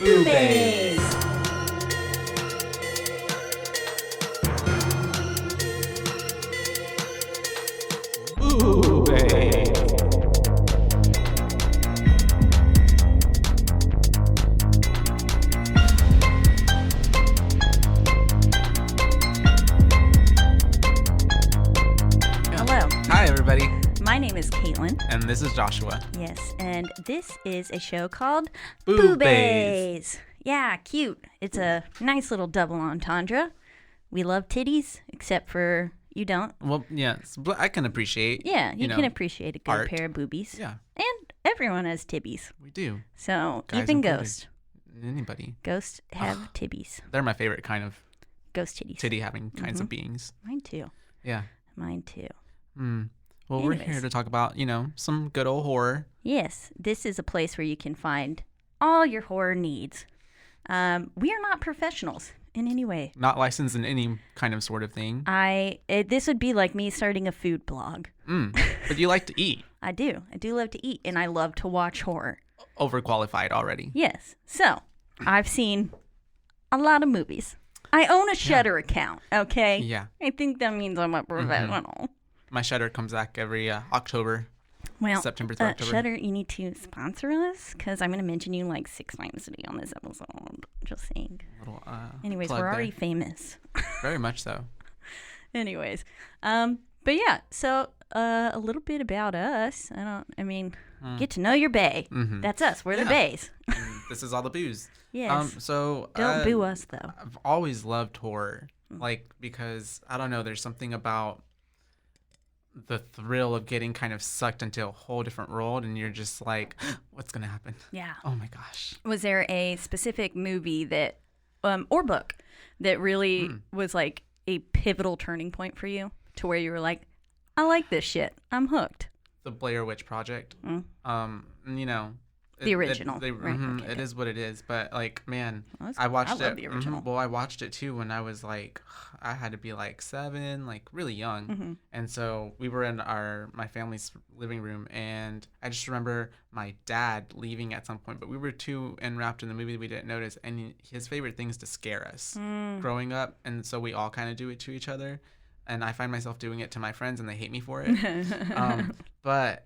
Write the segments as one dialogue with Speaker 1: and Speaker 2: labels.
Speaker 1: Boobies!
Speaker 2: Hello.
Speaker 1: Hi, everybody.
Speaker 2: My name is Caitlin.
Speaker 1: And this is Joshua.
Speaker 2: Yes, and this is a show called
Speaker 1: Boobies.
Speaker 2: Yeah, cute. It's a nice little double entendre. We love titties, except for you don't.
Speaker 1: Well, yes, but I can appreciate.
Speaker 2: Yeah, you can appreciate a good
Speaker 1: art.
Speaker 2: pair of boobies.
Speaker 1: Yeah,
Speaker 2: And everyone has tibbies.
Speaker 1: we do.
Speaker 2: So
Speaker 1: Guys
Speaker 2: even
Speaker 1: included.
Speaker 2: Ghost.
Speaker 1: Anybody.
Speaker 2: Ghosts have tibbies.
Speaker 1: They're my favorite kind of
Speaker 2: Ghost titties.
Speaker 1: titty having kinds of beings.
Speaker 2: Mine too.
Speaker 1: Yeah.
Speaker 2: Mine too.
Speaker 1: Well, we're
Speaker 2: Anyways.
Speaker 1: here to talk about, some good old horror.
Speaker 2: Yes, this is a place where you can find all your horror needs. We are not professionals in any way.
Speaker 1: Not licensed in any kind of sort of thing.
Speaker 2: This would be like me starting a food blog.
Speaker 1: But you like to eat.
Speaker 2: I do love to eat, and I love to watch horror.
Speaker 1: Overqualified already.
Speaker 2: Yes. So, I've seen a lot of movies. I own a Shudder account, okay?
Speaker 1: Yeah.
Speaker 2: I think that means I'm a professional.
Speaker 1: My Shudder comes back every October.
Speaker 2: Well,
Speaker 1: September through October.
Speaker 2: Shudder, you need to sponsor us, because I'm going to mention you like 6 times today on this episode. Just saying.
Speaker 1: Little,
Speaker 2: Anyways,
Speaker 1: plug
Speaker 2: we're already
Speaker 1: there.
Speaker 2: famous.
Speaker 1: Very much so.
Speaker 2: Anyways, but yeah, so a little bit about us. Get to know your bae. That's us. We're the baes.
Speaker 1: This is all the booze.
Speaker 2: Yes.
Speaker 1: So
Speaker 2: Don't boo us though.
Speaker 1: I've always loved horror, because I don't know, there's something about the thrill of getting kind of sucked into a whole different world, and you're just like, what's gonna happen?
Speaker 2: Yeah.
Speaker 1: Oh my gosh.
Speaker 2: Was there a specific movie that, or book, that really was like a pivotal turning point for you, to where you were like, I like this shit. I'm hooked.
Speaker 1: The Blair Witch Project.
Speaker 2: The original, right, okay,
Speaker 1: it
Speaker 2: good.
Speaker 1: is what it is. But man,
Speaker 2: Well, that's
Speaker 1: I
Speaker 2: cool.
Speaker 1: watched
Speaker 2: I
Speaker 1: it.
Speaker 2: love the original.
Speaker 1: Well, I watched it too when I was like, I had to be like 7, really young. And so we were in my family's living room, and I just remember my dad leaving at some point. But we were too enwrapped in the movie that we didn't notice. And his favorite thing is to scare us growing up, and so we all kind of do it to each other. And I find myself doing it to my friends, and they hate me for it. But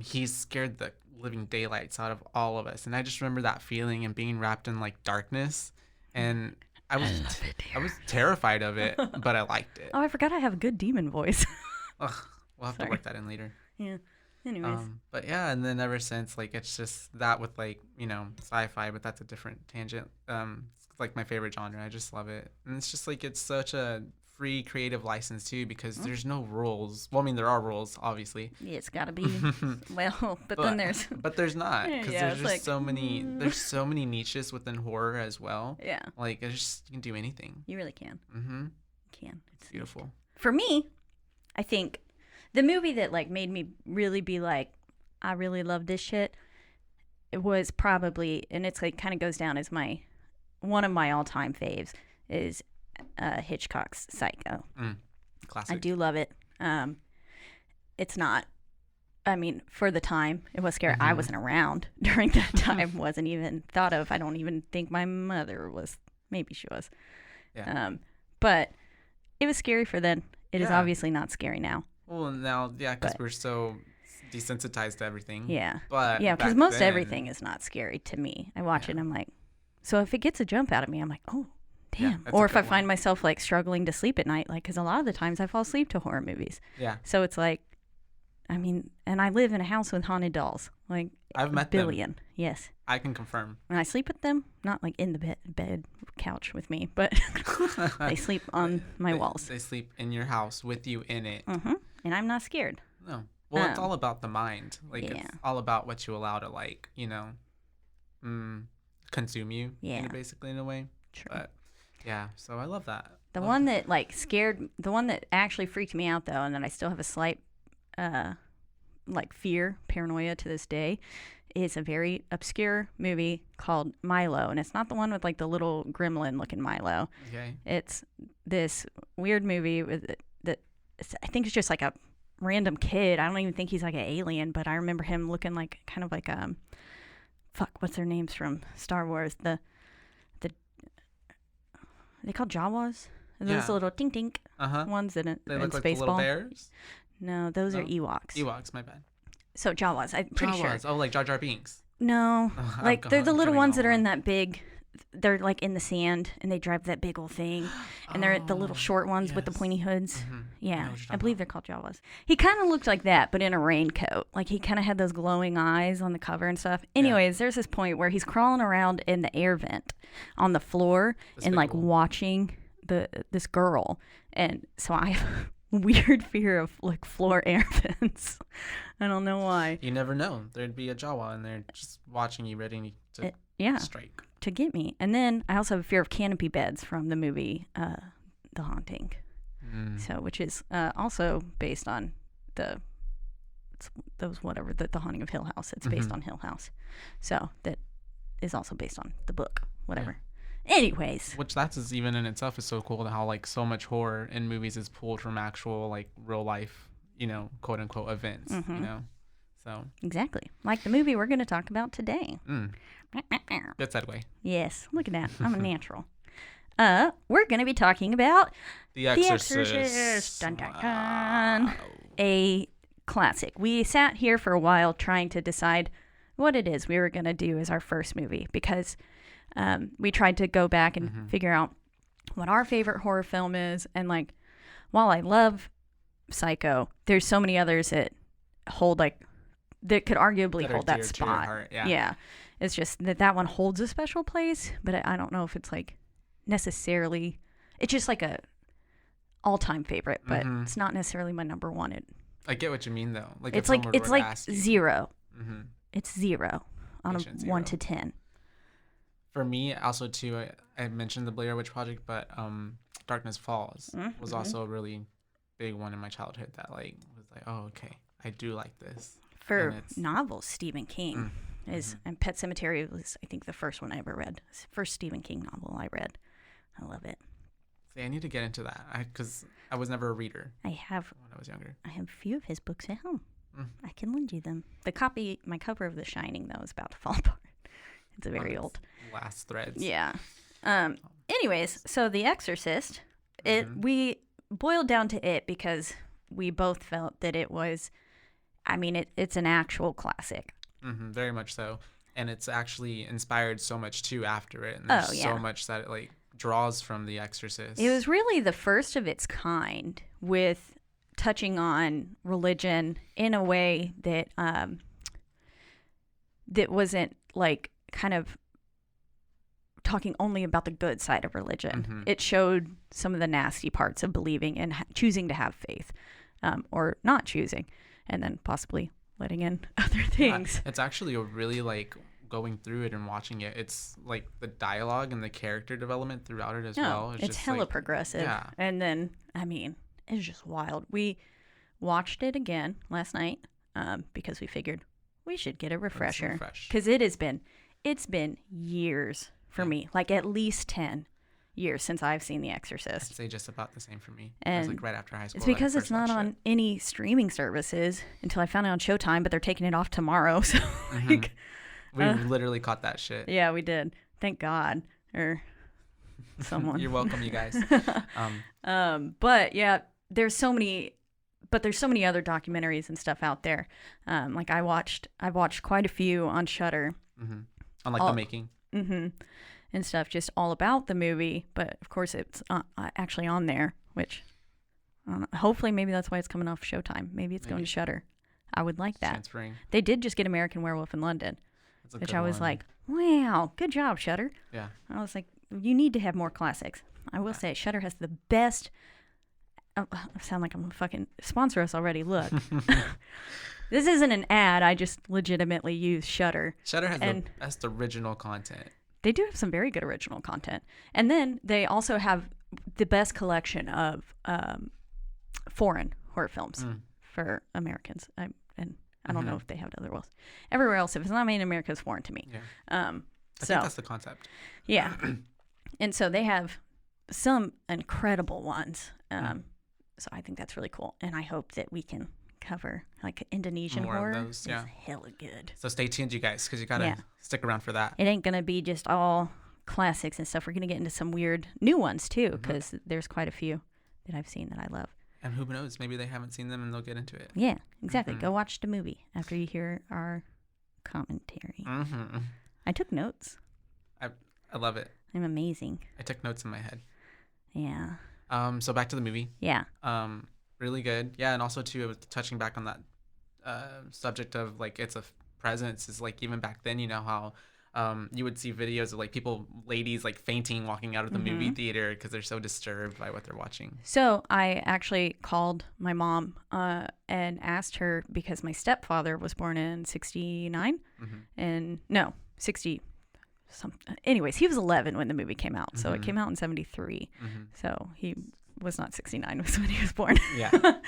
Speaker 1: he scared the living daylights out of all of us, and I just remember that feeling and being wrapped in darkness, and I was terrified of it, but I liked it.
Speaker 2: Oh, I forgot I have a good demon voice.
Speaker 1: Ugh, we'll have to
Speaker 2: Sorry.
Speaker 1: work that in later.
Speaker 2: Yeah. Anyways.
Speaker 1: But yeah, and then ever since, it's just that with sci-fi, but that's a different tangent. It's my favorite genre. I just love it, and it's just it's such a free creative license too, because there's no rules. Well, there are rules, obviously.
Speaker 2: Yeah, it's got to be. Well, but then there's.
Speaker 1: But there's not, because
Speaker 2: Yeah,
Speaker 1: there's
Speaker 2: it's
Speaker 1: just so many. There's so many niches within horror as well.
Speaker 2: Yeah.
Speaker 1: It's just, you can do anything.
Speaker 2: You really can.
Speaker 1: You
Speaker 2: Can.
Speaker 1: It's beautiful.
Speaker 2: For me, I think the movie that made me really be like, I really love this shit, it was probably, and it's kind of goes down as one of my all-time faves, is Hitchcock's Psycho.
Speaker 1: Classic.
Speaker 2: I do love it. It's not, for the time, it was scary. I wasn't around during that time, wasn't even thought of. I don't even think my mother was. Maybe she was.
Speaker 1: Yeah.
Speaker 2: But it was scary for then. It is
Speaker 1: Yeah.
Speaker 2: obviously not scary now.
Speaker 1: Well, now, yeah, because we're so desensitized to everything.
Speaker 2: Yeah.
Speaker 1: But
Speaker 2: Yeah, because
Speaker 1: back
Speaker 2: most
Speaker 1: then-
Speaker 2: everything is not scary to me. I watch it and I'm like, so if it gets a jump out of me, I'm like, oh,
Speaker 1: Yeah,
Speaker 2: damn.
Speaker 1: that's a
Speaker 2: Or if I
Speaker 1: good
Speaker 2: find myself struggling to sleep at night, because a lot of the times I fall asleep to horror movies.
Speaker 1: Yeah.
Speaker 2: So it's and I live in a house with haunted dolls.
Speaker 1: I've met
Speaker 2: a billion.
Speaker 1: them.
Speaker 2: Yes.
Speaker 1: I can confirm.
Speaker 2: And I sleep with them, not in the bed couch with me, but they sleep on my walls.
Speaker 1: They sleep in your house with you in it.
Speaker 2: And I'm not scared.
Speaker 1: No. Well, it's all about the mind. It's all about what you allow to consume you.
Speaker 2: Yeah.
Speaker 1: Basically, in a way.
Speaker 2: True.
Speaker 1: But yeah, so I love that.
Speaker 2: The one that the one that actually freaked me out though, and that I still have a slight fear, paranoia to this day, is a very obscure movie called Milo, and it's not the one with the little gremlin looking Milo.
Speaker 1: Okay.
Speaker 2: It's this weird movie I think it's just a random kid. I don't even think he's an alien, but I remember him looking kind of fuck, what's their names from Star Wars? The are they called Jawas? Those little tink tink ones in
Speaker 1: They look like the
Speaker 2: Spaceball.
Speaker 1: little bears?
Speaker 2: No, those are Ewoks.
Speaker 1: Ewoks, my bad.
Speaker 2: So Jawas, I'm pretty sure.
Speaker 1: Oh, like Jar Jar Binks.
Speaker 2: No, like they're the little ones that are in that big. They're like in the sand, and they drive that big old thing, and they're the little short ones with the pointy hoods.
Speaker 1: Mm-hmm.
Speaker 2: Yeah, I believe they're called Jawas. He kind of looked like that, but in a raincoat. Like he kind of had those glowing eyes on the cover and stuff. Anyways, there's this point where he's crawling around in the air vent on the floor and like watching this girl, and so I have a weird fear of like floor air vents. I don't know why.
Speaker 1: You never know. There'd be a Jawa in there just watching you, ready to strike.
Speaker 2: To get me. And then I also have a fear of canopy beds from the movie The Haunting. So, which is also based on the Haunting of Hill House. It's based on Hill House. So that is also based on the book, whatever. Yeah. Anyways.
Speaker 1: Which that's even in itself is so cool, how like so much horror in movies is pulled from actual like real life, quote unquote events, So
Speaker 2: exactly. Like the movie we're going to talk about today.
Speaker 1: Good segue.
Speaker 2: Yes. Look at that. I'm a natural. We're going to be talking about
Speaker 1: The Exorcist.
Speaker 2: The Exorcist. Dun, dun, dun. Wow. A classic. We sat here for a while trying to decide what it is we were going to do as our first movie because we tried to go back and figure out what our favorite horror film is. And like, while I love Psycho, there's so many others that hold that could arguably hold that spot.
Speaker 1: Heart,
Speaker 2: yeah. It's just that one holds a special place, but I don't know if it's like necessarily, it's just like a all-time favorite, but it's not necessarily my number one.
Speaker 1: I get what you mean though. Like
Speaker 2: it's like 0. It's 0 on a 1 to 10.
Speaker 1: For me, also too, I mentioned the Blair Witch Project, but Darkness Falls was also a really big one in my childhood that like was like, oh okay, I do like this.
Speaker 2: For novels, Stephen King and Pet Sematary was, I think, the first one I ever read. It's the first Stephen King novel I read. I love it.
Speaker 1: See, I need to get into that because I was never a reader.
Speaker 2: I have
Speaker 1: when I was younger.
Speaker 2: I have a few of his books at home. I can lend you them. My cover of The Shining though is about to fall apart. It's very old.
Speaker 1: Last threads.
Speaker 2: Yeah. Anyways, so The Exorcist, we boiled down to it because we both felt that it was. I mean, it's an actual classic.
Speaker 1: Very much so. And it's actually inspired so much, too, after it. And there's so much that it, like, draws from The Exorcist.
Speaker 2: It was really the first of its kind with touching on religion in a way that that wasn't, like, kind of talking only about the good side of religion. It showed some of the nasty parts of believing and choosing to have faith or not choosing. And then possibly letting in other things.
Speaker 1: It's actually a really, like, going through it and watching it. It's, like, the dialogue and the character development throughout it as well.
Speaker 2: It's just hella progressive. Yeah. And then, I mean, it's just wild. We watched it again last night because we figured we should get a refresher. Because it's been years for me. Like, at least 10 years since I've seen The Exorcist.
Speaker 1: I'd say just about the same for me.
Speaker 2: And
Speaker 1: it was like right after high school.
Speaker 2: It's because it's not on any streaming services until I found it on Showtime, but they're taking it off tomorrow. So like,
Speaker 1: we literally caught that shit.
Speaker 2: Yeah, we did. Thank God. Or someone.
Speaker 1: You're welcome, you guys.
Speaker 2: But yeah, there's so many other documentaries and stuff out there. Like I've watched quite a few on Shudder.
Speaker 1: On like the making.
Speaker 2: And stuff just all about the movie, but of course it's actually on there, which I don't know, hopefully maybe that's why it's coming off Showtime. Maybe it's going to Shudder. I would like that.
Speaker 1: Transferring.
Speaker 2: They did just get American Werewolf in London, which I was like, wow, good job, Shudder.
Speaker 1: Yeah.
Speaker 2: I was like, you need to have more classics. I will say Shudder has the best. I sound like I'm a fucking sponsor us already. Look. This isn't an ad. I just legitimately use Shudder.
Speaker 1: Shudder has the best original content.
Speaker 2: They do have some very good original content. And then they also have the best collection of foreign horror films for Americans. I don't know if they have it other else. Everywhere else, if it's not made in America, it's foreign to me.
Speaker 1: Yeah. I think that's the concept.
Speaker 2: Yeah. And so they have some incredible ones. So I think that's really cool. And I hope that we can cover, like Indonesian
Speaker 1: More
Speaker 2: horror.
Speaker 1: of those, yeah.
Speaker 2: It's hella good.
Speaker 1: So stay tuned, you guys, because you gotta stick around for that.
Speaker 2: It ain't gonna be just all classics and stuff. We're gonna get into some weird new ones too, because there's quite a few that I've seen that I love.
Speaker 1: And who knows? Maybe they haven't seen them and they'll get into it.
Speaker 2: Yeah, exactly. Go watch the movie after you hear our commentary. I took notes.
Speaker 1: I love it.
Speaker 2: I'm amazing.
Speaker 1: I took notes in my head.
Speaker 2: Yeah.
Speaker 1: So back to the movie.
Speaker 2: Yeah.
Speaker 1: Really good. Yeah, and also too, touching back on that subject of like it's a presence is like even back then, you know how you would see videos of like ladies like fainting walking out of the movie theater because they're so disturbed by what they're watching.
Speaker 2: So I actually called my mom and asked her because my stepfather was born in 69 and no, 60 something. Anyways, he was 11 when the movie came out. So it came out in 73. So he was not 69 was when he was born.
Speaker 1: Yeah.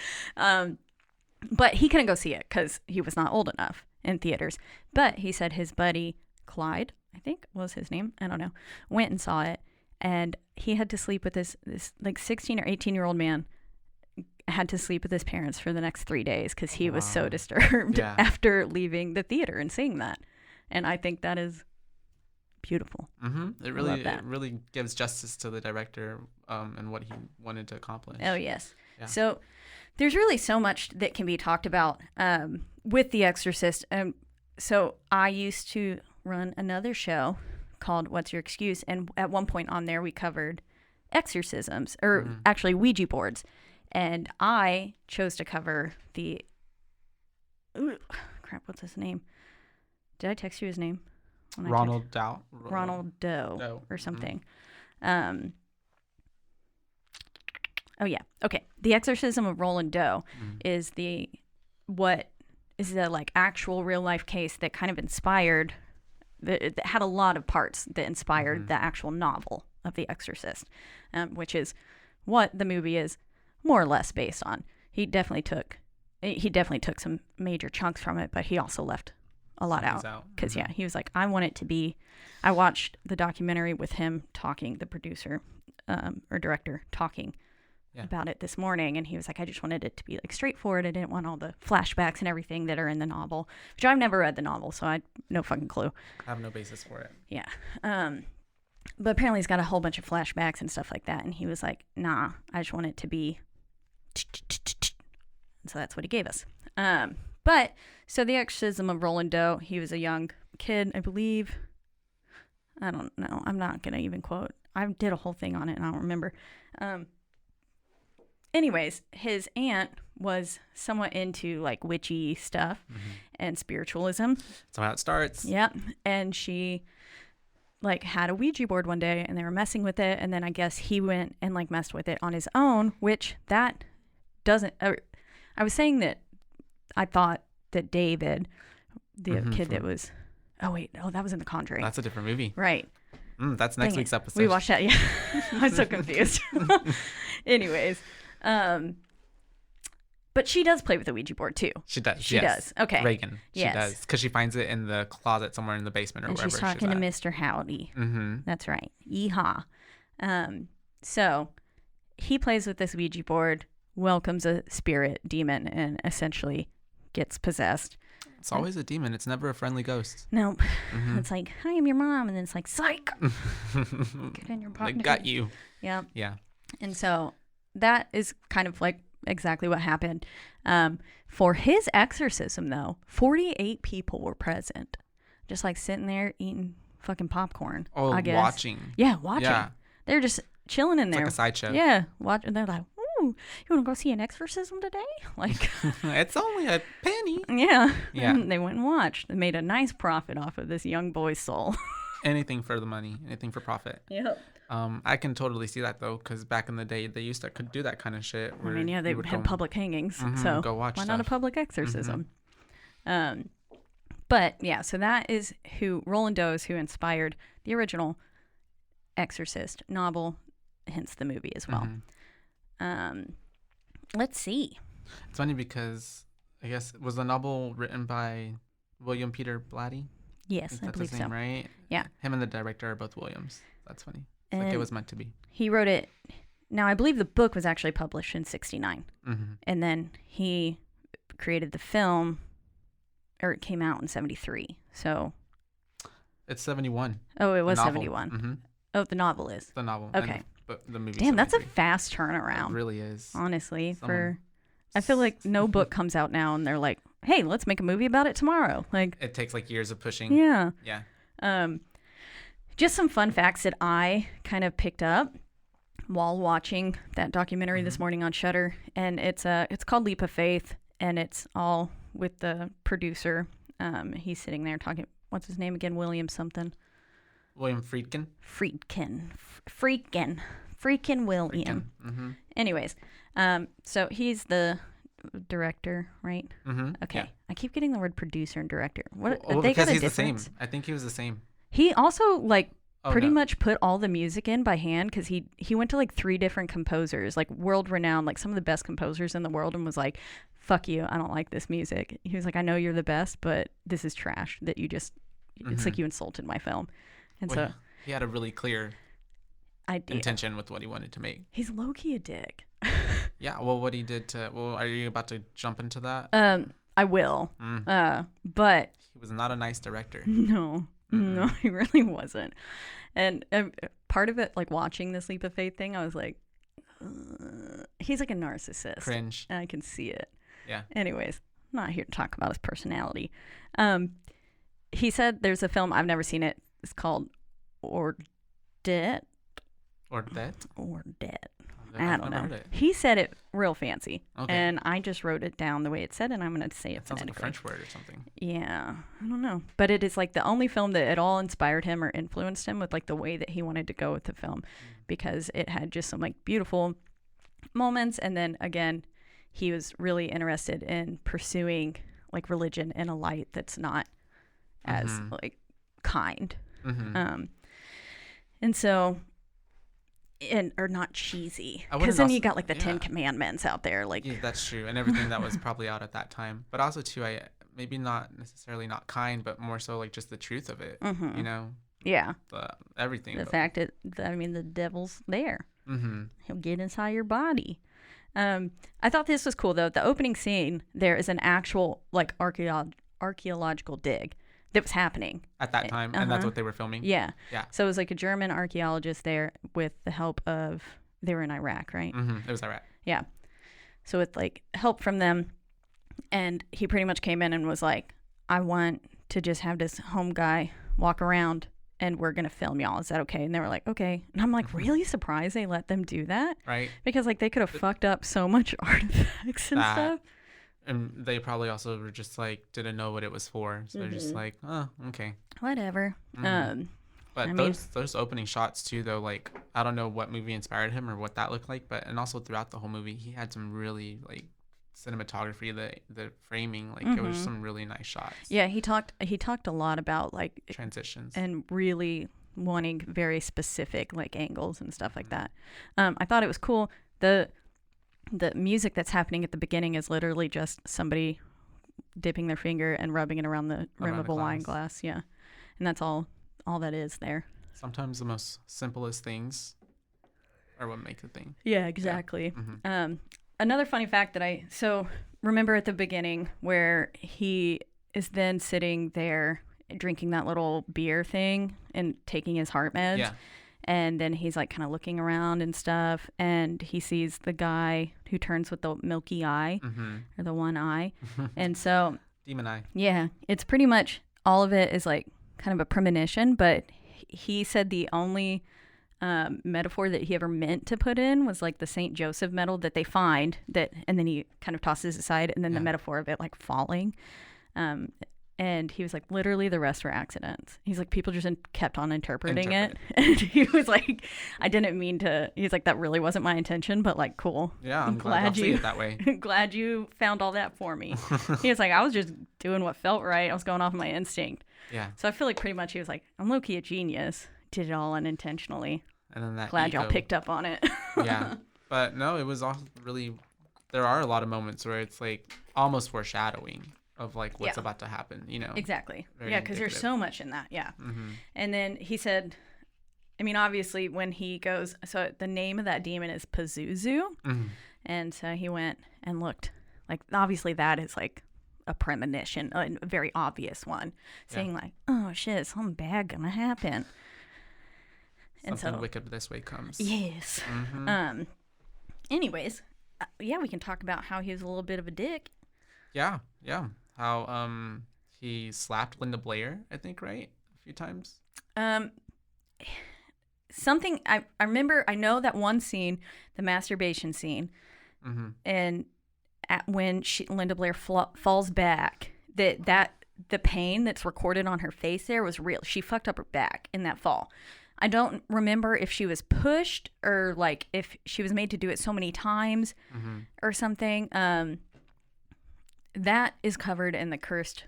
Speaker 2: But he couldn't go see it because he was not old enough in theaters. But he said his buddy Clyde, I think was his name, I don't know, went and saw it, and he had to sleep with this like 16 or 18-year-old man had to sleep with his parents for the next 3 days because he was so disturbed after leaving the theater and seeing that. And I think that is beautiful.
Speaker 1: It really gives justice to the director and what he wanted to accomplish.
Speaker 2: Oh yes. Yeah. So there's really so much that can be talked about with The Exorcist. So I used to run another show called What's Your Excuse, and at one point on there we covered exorcisms, or actually Ouija boards, and I chose to cover the what's his name? Did I text you his name?
Speaker 1: Ronald Doe
Speaker 2: or something. Oh yeah, okay. The Exorcism of Roland Doe is the like actual real life case that kind of inspired. That had a lot of parts that inspired the actual novel of The Exorcist, which is what the movie is more or less based on. He definitely took some major chunks from it, but he also left a lot out because he was like, I want it to be. I watched the documentary with him talking, the producer or director talking about it this morning, and he was like, I just wanted it to be like straightforward. I didn't want all the flashbacks and everything that are in the novel, which I've never read the novel, so I no fucking clue.
Speaker 1: I have no basis for it.
Speaker 2: Yeah. But apparently he's got a whole bunch of flashbacks and stuff like that, and he was like, nah, I just want it to be. And so that's what he gave us. But so The Exorcism of Roland Doe, he was a young kid, I believe. I don't know. I'm not gonna even quote. I did a whole thing on it and I don't remember. Anyways, his aunt was somewhat into like witchy stuff and spiritualism.
Speaker 1: That's how it starts.
Speaker 2: Yep. And she like had a Ouija board one day and they were messing with it. And then I guess he went and like messed with it on his own, which that doesn't, I was saying that I thought that David, the kid that was, that was in The Conjuring.
Speaker 1: That's a different movie.
Speaker 2: Right.
Speaker 1: That's next week's episode.
Speaker 2: We watched that. Yeah. I'm so confused. Anyways. But she does play with the Ouija board too.
Speaker 1: She does.
Speaker 2: She does. Okay.
Speaker 1: Reagan. She does. Because she finds it in the closet somewhere in the basement or
Speaker 2: and
Speaker 1: wherever
Speaker 2: she's talking to Mr. Howdy. That's right. Yeehaw. So he plays with this Ouija board, welcomes a spirit demon, and essentially gets possessed.
Speaker 1: It's always a demon. It's never a friendly ghost.
Speaker 2: Nope. It's like, hi, I'm your mom. And then it's like, psych. Get in your pocket.
Speaker 1: They got you.
Speaker 2: Yeah.
Speaker 1: Yeah.
Speaker 2: And so that is kind of like exactly what happened. For his exorcism, though, 48 people were present. Just like sitting there eating fucking popcorn.
Speaker 1: Oh,
Speaker 2: I guess.
Speaker 1: Watching.
Speaker 2: Yeah, watching. Yeah. They're just chilling in there.
Speaker 1: It's like a sideshow.
Speaker 2: Yeah. Watching. They're like, you want to go see an exorcism today? Like,
Speaker 1: it's only a penny.
Speaker 2: Yeah. Yeah. They went and watched. They made a nice profit off of this young boy's soul.
Speaker 1: Anything for the money. Anything for profit.
Speaker 2: Yep.
Speaker 1: I can totally see that though, because back in the day they used to do that kind of shit.
Speaker 2: I mean, yeah, they would have public hangings, so
Speaker 1: go watch
Speaker 2: why
Speaker 1: stuff.
Speaker 2: not a public exorcism? But yeah, so that is who Roland Doe is, who inspired the original Exorcist novel, hence the movie as well. Let's see.
Speaker 1: It's funny because I guess was the novel written by William Peter Blatty?
Speaker 2: Yes, I believe
Speaker 1: his name,
Speaker 2: so.
Speaker 1: Right?
Speaker 2: Yeah.
Speaker 1: Him and the director are both Williams. That's funny. It's like it was meant to be.
Speaker 2: He wrote it. Now, I believe the book was actually published in 1969. And then he created the film, or it came out in 73. So
Speaker 1: It's 71.
Speaker 2: Oh, it was
Speaker 1: novel.
Speaker 2: 71.
Speaker 1: Mm-hmm.
Speaker 2: Oh, the novel is.
Speaker 1: The novel.
Speaker 2: Okay.
Speaker 1: But the movie.
Speaker 2: Damn, that's a
Speaker 1: 73.
Speaker 2: fast turnaround.
Speaker 1: It really is.
Speaker 2: Honestly, I feel like no book comes out now and they're like, "Hey, let's make a movie about it tomorrow." Like
Speaker 1: it takes like years of pushing.
Speaker 2: Yeah.
Speaker 1: Yeah.
Speaker 2: Just some fun facts that I kind of picked up while watching that documentary this morning on Shudder, and it's called Leap of Faith, and it's all with the producer. He's sitting there talking. What's his name again? William something.
Speaker 1: William Friedkin.
Speaker 2: Freaking William.
Speaker 1: Mm-hmm.
Speaker 2: Anyways, so he's the director, right?
Speaker 1: Mm-hmm.
Speaker 2: Okay.
Speaker 1: Yeah.
Speaker 2: I keep getting the word producer and director. What?
Speaker 1: Well,
Speaker 2: they
Speaker 1: because
Speaker 2: got a
Speaker 1: he's
Speaker 2: difference?
Speaker 1: the same. I think he was the same.
Speaker 2: He also pretty
Speaker 1: no.
Speaker 2: much put all the music in by hand because he went to like 3 different composers, like world renowned, like some of the best composers in the world, and was like, "Fuck you, I don't like this music." He was like, "I know you're the best, but this is trash that you just." It's like you insulted my film, and
Speaker 1: well,
Speaker 2: so
Speaker 1: he had a really clear intention with what he wanted to make.
Speaker 2: He's low key a dick.
Speaker 1: Yeah. Well, what he did to. Well, are you about to jump into that?
Speaker 2: I will. But
Speaker 1: he was not a nice director.
Speaker 2: No. No, he really wasn't. And part of it, like watching this Leap of Faith thing, I was like, he's like a narcissist.
Speaker 1: Cringe.
Speaker 2: And I can see it.
Speaker 1: Yeah.
Speaker 2: Anyways, I'm not here to talk about his personality. He said there's a film, I've never seen it. It's called Ordet. I don't know. He said it real fancy. Okay. And I just wrote it down the way it said, and I'm going to say it
Speaker 1: sounds
Speaker 2: phonetically.
Speaker 1: like a French word or something.
Speaker 2: Yeah. I don't know. But it is like the only film that at all inspired him or influenced him with like the way that he wanted to go with the film, because it had just some like beautiful moments. And then again, he was really interested in pursuing like religion in a light that's not as like kind. And so... or not cheesy, because then you got like the 10 Commandments out there, like
Speaker 1: that's true, and everything that was probably out at that time. But also too, I maybe not necessarily not kind, but more so like just the truth of it. You know, everything.
Speaker 2: The fact that the devil's there. He'll get inside your body. I thought this was cool though. The opening scene there is an actual like archaeological dig that was happening
Speaker 1: at that time, and that's what they were filming.
Speaker 2: Yeah. So it was like a German archaeologist there with the help of, they were in Iraq, right?
Speaker 1: It was Iraq.
Speaker 2: Yeah. So with like help from them, and he pretty much came in and was like, "I want to just have this home guy walk around, and we're gonna film y'all. Is that okay?" And they were like, "Okay." And I'm like, really surprised they let them do that,
Speaker 1: right?
Speaker 2: Because like they could have fucked up so much artifacts and stuff.
Speaker 1: And they probably also were just like didn't know what it was for, so they're just like, oh, okay,
Speaker 2: whatever.
Speaker 1: But those opening shots too, though, like I don't know what movie inspired him or what that looked like, but and also throughout the whole movie, he had some really like cinematography, the framing, like it was some really nice shots.
Speaker 2: Yeah, he talked a lot about like
Speaker 1: transitions
Speaker 2: and really wanting very specific like angles and stuff like that. I thought it was cool. The music that's happening at the beginning is literally just somebody dipping their finger and rubbing it around the rim of a wine glass. Yeah. And that's all that is there.
Speaker 1: Sometimes the most simplest things are what make the thing.
Speaker 2: Yeah, exactly. Yeah. Another funny fact that remember at the beginning where he is then sitting there drinking that little beer thing and taking his heart meds. Yeah. And then he's like kind of looking around and stuff, and he sees the guy who turns with the milky eye or the one eye. And so
Speaker 1: demon eye.
Speaker 2: Yeah, it's pretty much all of it is like kind of a premonition, but he said the only metaphor that he ever meant to put in was like the St. Joseph medal that they find and then he kind of tosses it aside, and then the metaphor of it like falling. And he was like, literally the rest were accidents. He's like, people just kept on interpreting it. And he was like, I didn't mean to. He's like, that really wasn't my intention, but like, cool.
Speaker 1: Yeah, I'm glad I'll see it that way.
Speaker 2: Glad you found all that for me. He was like, I was just doing what felt right. I was going off my instinct.
Speaker 1: Yeah.
Speaker 2: So I feel like pretty much he was like, I'm low-key a genius. Did it all unintentionally.
Speaker 1: And then that
Speaker 2: glad y'all picked up on it.
Speaker 1: Yeah. But no, it was all really, there are a lot of moments where it's like almost foreshadowing of like what's about to happen, you know?
Speaker 2: Exactly. Yeah, because there's so much in that. Yeah. And then he said, I mean, obviously when he goes, so the name of that demon is Pazuzu. And so he went and looked Like, obviously that is like a premonition, a very obvious one, saying like, oh shit, something bad gonna happen.
Speaker 1: Something wicked this way comes.
Speaker 2: Yes.
Speaker 1: Mm-hmm.
Speaker 2: Anyways, yeah, we can talk about how he was a little bit of a dick.
Speaker 1: Yeah. How he slapped Linda Blair, I think, right? A few times.
Speaker 2: Something I remember. I know that one scene, the masturbation scene, and when Linda Blair falls back, that the pain that's recorded on her face there was real. She fucked up her back in that fall. I don't remember if she was pushed or like if she was made to do it so many times or something. That is covered in the Cursed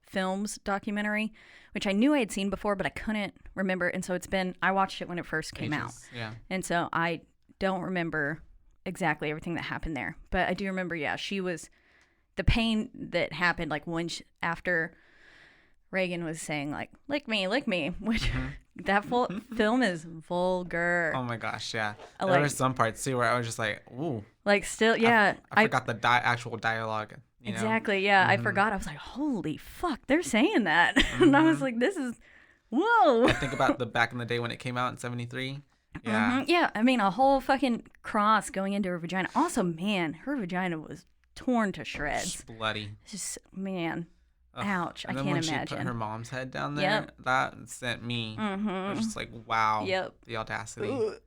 Speaker 2: Films documentary, which I knew I had seen before, but I couldn't remember. And so I watched it when it first came out. Yeah. And so I don't remember exactly everything that happened there. But I do remember, the pain that happened, like after Reagan was saying, like, lick me, which that film is vulgar.
Speaker 1: Oh my gosh, yeah. There were some parts too where I was just like, ooh.
Speaker 2: Like, still, yeah.
Speaker 1: I forgot the actual dialogue.
Speaker 2: Exactly, yeah. I forgot. I was like, holy fuck, they're saying that. And I was like, this is, whoa.
Speaker 1: I think about the back in the day when it came out in 73. Yeah.
Speaker 2: Yeah, I mean, a whole fucking cross going into her vagina. Also, man, her vagina was torn to shreds.
Speaker 1: Bloody.
Speaker 2: Just, man. Ouch.
Speaker 1: And
Speaker 2: I
Speaker 1: then
Speaker 2: can't
Speaker 1: when
Speaker 2: imagine.
Speaker 1: She put her mom's head down there, that sent me. I was just like, wow.
Speaker 2: Yep.
Speaker 1: The audacity.
Speaker 2: Ugh.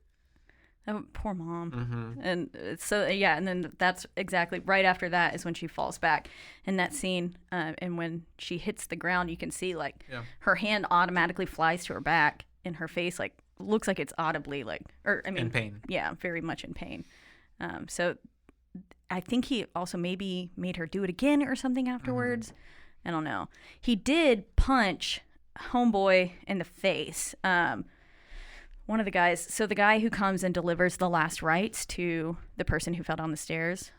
Speaker 2: Oh, poor mom. And so, yeah, and then that's exactly right after that is when she falls back. And that scene, and when she hits the ground, you can see, like, her hand automatically flies to her back, and her face, like, looks like it's audibly, like, in
Speaker 1: pain.
Speaker 2: Yeah, very much in pain. So I think he also maybe made her do it again or something afterwards. I don't know. He did punch Homeboy in the face. One of the guys, so the guy who comes and delivers the last rites to the person who fell down the stairs.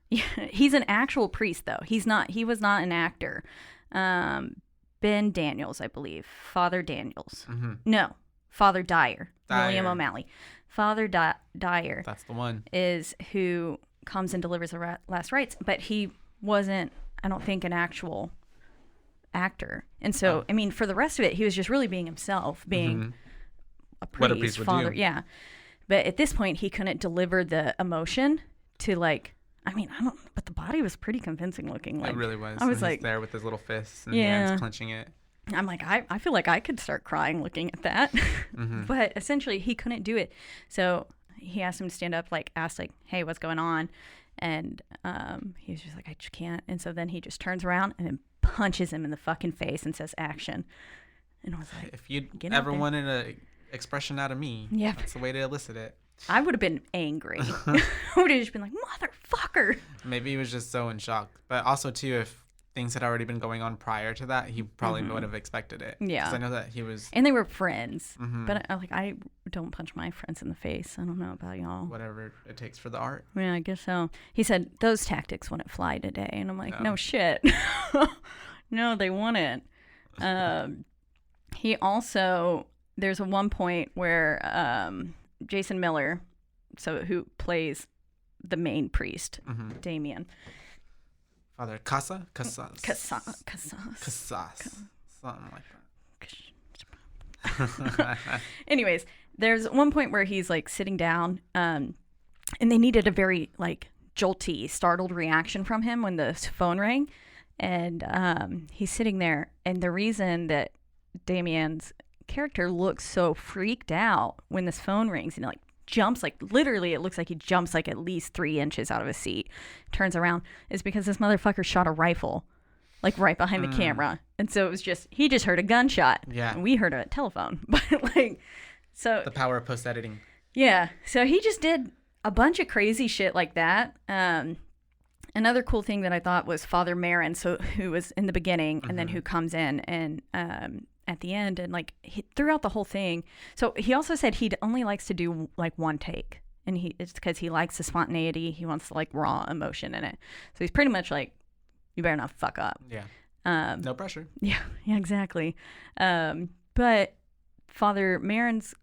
Speaker 2: He's an actual priest, though. He was not an actor. Ben Daniels, I believe. Father Daniels. No, Father Dyer. William O'Malley. Father Dyer.
Speaker 1: That's the one.
Speaker 2: Is who comes and delivers the last rites, but he wasn't, I don't think, an actual actor. And so, I mean, for the rest of it, he was just really being himself, being a priest,
Speaker 1: what a priest
Speaker 2: father.
Speaker 1: Would do.
Speaker 2: Yeah. But at this point, he couldn't deliver the emotion to, like, I mean, but the body was pretty convincing looking. Like,
Speaker 1: it really was.
Speaker 2: I was like,
Speaker 1: he's there with his little fists and hands clenching it.
Speaker 2: I'm like, I feel like I could start crying looking at that. But essentially, he couldn't do it. So he asked him to stand up, like, asked, like, hey, what's going on? And he was just like, I just can't. And so then he just turns around and then punches him in the fucking face and says, action. And I was like,
Speaker 1: if you ever wanted an expression out of me, that's the way to elicit it.
Speaker 2: I would have been angry. I would have just been like, motherfucker.
Speaker 1: Maybe he was just so in shock. But also, too, if things had already been going on prior to that, he probably would have expected it.
Speaker 2: Yeah.
Speaker 1: Because I know that he was...
Speaker 2: And they were friends. But I don't punch my friends in the face. I don't know about y'all.
Speaker 1: Whatever it takes for the art.
Speaker 2: Yeah, I guess so. He said, those tactics wouldn't fly today. And I'm like, no shit. No, they wouldn't. He also... There's a one point where Jason Miller, who plays the main priest, Damien...
Speaker 1: Father Casas? Something like
Speaker 2: that. Anyways, there's one point where he's like sitting down, and they needed a very like jolty, startled reaction from him when the phone rang, and he's sitting there, and the reason that Damien's character looks so freaked out when this phone rings, and like jumps, like literally it looks like he jumps like at least 3 inches out of his seat, turns around, is because this motherfucker shot a rifle like right behind the camera. And so it was just, he just heard a gunshot.
Speaker 1: Yeah.
Speaker 2: And we heard a telephone. But like, so.
Speaker 1: The power of post-editing.
Speaker 2: Yeah. So he just did a bunch of crazy shit like that. Another cool thing that I thought was Father Marin, who was in the beginning and then who comes in and at the end, and like throughout the whole thing. So he also said he only likes to do like one take, and it's because he likes the spontaneity. He wants like raw emotion in it. So he's pretty much like, you better not fuck up.
Speaker 1: Yeah. No pressure.
Speaker 2: Yeah, exactly. But Father Marin's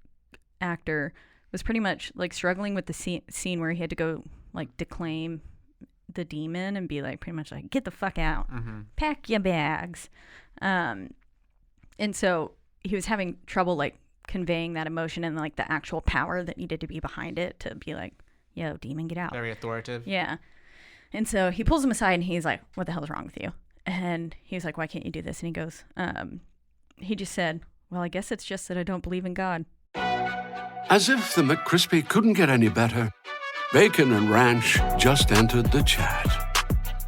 Speaker 2: actor was pretty much like struggling with the scene where he had to go like declaim the demon and be like, pretty much like, get the fuck out,
Speaker 1: Mm-hmm.
Speaker 2: pack your bags. And so he was having trouble like conveying that emotion and like the actual power that needed to be behind it to be like, yo, demon, get out.
Speaker 1: Very authoritative.
Speaker 2: Yeah. And so he pulls him aside and he's like, what the hell is wrong with you? And he's like, why can't you do this? And he goes, he just said, well, I guess it's just that I don't believe in God.
Speaker 3: As if the McCrispy couldn't get any better, Bacon and Ranch just entered the chat.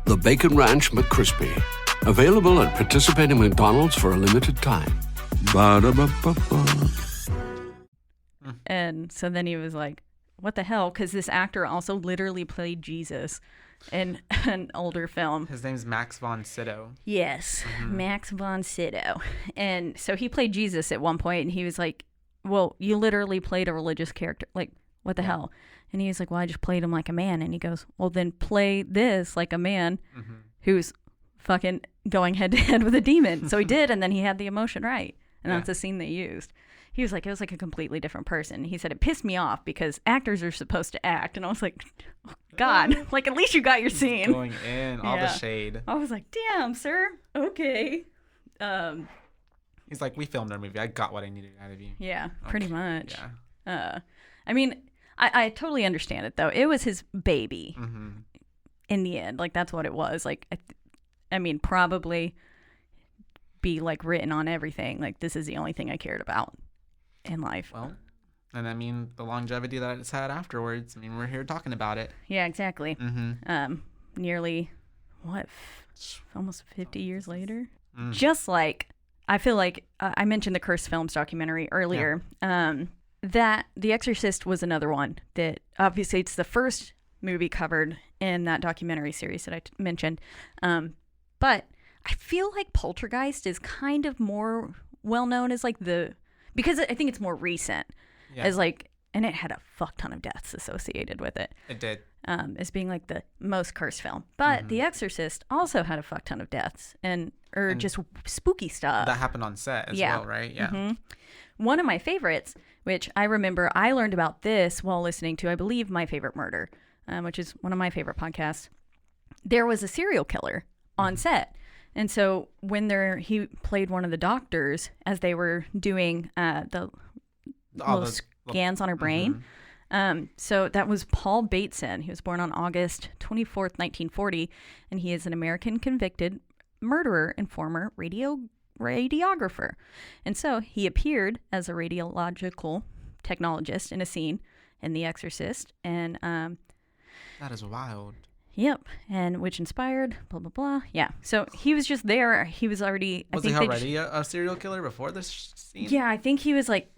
Speaker 3: The Bacon Ranch McCrispy, available at participating McDonald's for a limited time. Ba-da-ba-ba-ba.
Speaker 2: And so then he was like, what the hell? Because this actor also literally played Jesus in an older film.
Speaker 1: His name's Max von Sydow.
Speaker 2: Yes, Max von Sydow. And so he played Jesus at one point, and he was like, well, you literally played a religious character. Like, what the hell? And he was like, well, I just played him like a man. And he goes, well, then play this like a man who's fucking going head to head with a demon. So he did, and then he had the emotion right. And that's the scene they used. He was like, it was like a completely different person. He said, it pissed me off because actors are supposed to act. And I was like, oh, God, like at least you got your scene.
Speaker 1: Going in, all the shade.
Speaker 2: I was like, damn, sir. Okay.
Speaker 1: He's like, we filmed our movie. I got what I needed out of you.
Speaker 2: Yeah,
Speaker 1: Okay.
Speaker 2: pretty much.
Speaker 1: Yeah.
Speaker 2: I mean, I totally understand it, though. It was his baby
Speaker 1: Mm-hmm.
Speaker 2: in the end. Like, that's what it was. Like, I mean, probably be, like, written on everything. Like, this is the only thing I cared about in life.
Speaker 1: Well, and I mean, the longevity that it's had afterwards. I mean, we're here talking about it.
Speaker 2: Yeah, exactly.
Speaker 1: Mm-hmm.
Speaker 2: Nearly, almost 50 years later?
Speaker 1: Mm.
Speaker 2: Just like, I feel like I mentioned the Cursed Films documentary earlier. That The Exorcist was another one that obviously it's the first movie covered in that documentary series that I mentioned. But I feel like Poltergeist is kind of more well known as like because I think it's more recent as like, and it had a fuck ton of deaths associated with it.
Speaker 1: It did.
Speaker 2: As being like the most cursed film. But The Exorcist also had a fuck ton of deaths and just spooky stuff.
Speaker 1: That happened on set as well, right? Yeah.
Speaker 2: Mm-hmm. One of my favorites, which I remember I learned about this while listening to, I believe, My Favorite Murder, which is one of my favorite podcasts. There was a serial killer on set. And so when he played one of the doctors as they were doing the little scans on her brain. So that was Paul Bateson. He was born on August 24th, 1940, and he is an American convicted murderer and former radiographer. And so he appeared as a radiological technologist in a scene in The Exorcist. And
Speaker 1: that is wild.
Speaker 2: Yep, and which inspired blah blah blah. Yeah, so he was just there. He was already.
Speaker 1: Was he already a serial killer before this scene?
Speaker 2: Yeah, I think he was like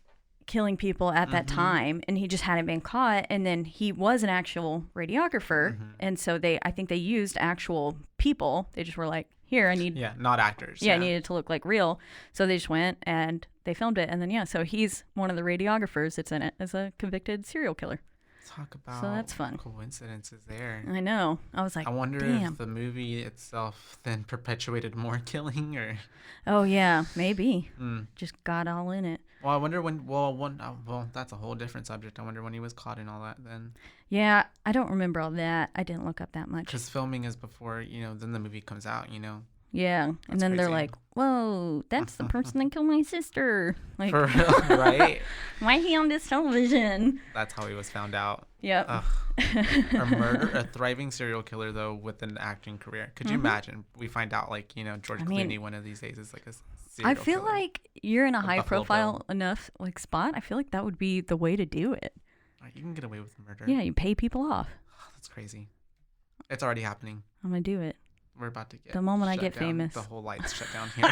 Speaker 2: killing people at that time, and he just hadn't been caught. And then he was an actual radiographer, and so I think they used actual people. They just were like, here, I need.
Speaker 1: Yeah, not actors.
Speaker 2: Yeah, I needed to look like real. So they just went and they filmed it, and then so he's one of the radiographers that's in it as a convicted serial killer.
Speaker 1: Talk about
Speaker 2: so that's fun.
Speaker 1: Coincidences there.
Speaker 2: I know. I was like,
Speaker 1: I wonder
Speaker 2: damn.
Speaker 1: if the movie itself then perpetuated more killing, or.
Speaker 2: Oh yeah, maybe. Just got all in it.
Speaker 1: Well, I wonder when. Well, that's a whole different subject. I wonder when he was caught and all that. Then.
Speaker 2: Yeah, I don't remember all that. I didn't look up that much.
Speaker 1: Because filming is before then the movie comes out.
Speaker 2: Yeah,
Speaker 1: That's
Speaker 2: and then they're
Speaker 1: crazy.
Speaker 2: like, "Whoa, that's the person that killed my sister." Like,
Speaker 1: For real, right?
Speaker 2: why is he on this television?
Speaker 1: That's how he was found out.
Speaker 2: Yep.
Speaker 1: A thriving serial killer though with an acting career. Could you imagine? We find out George Clooney one of these days is like a serial
Speaker 2: I feel
Speaker 1: killer.
Speaker 2: like you're in a high
Speaker 1: Buffalo
Speaker 2: profile
Speaker 1: Bill.
Speaker 2: enough spot. I feel like that would be the way to do it.
Speaker 1: You can get away with murder.
Speaker 2: Yeah, you pay people off.
Speaker 1: That's crazy. It's already happening.
Speaker 2: I'm gonna do it.
Speaker 1: We're about to get
Speaker 2: The moment I
Speaker 1: shut
Speaker 2: get
Speaker 1: down.
Speaker 2: famous.
Speaker 1: The whole lights shut down here.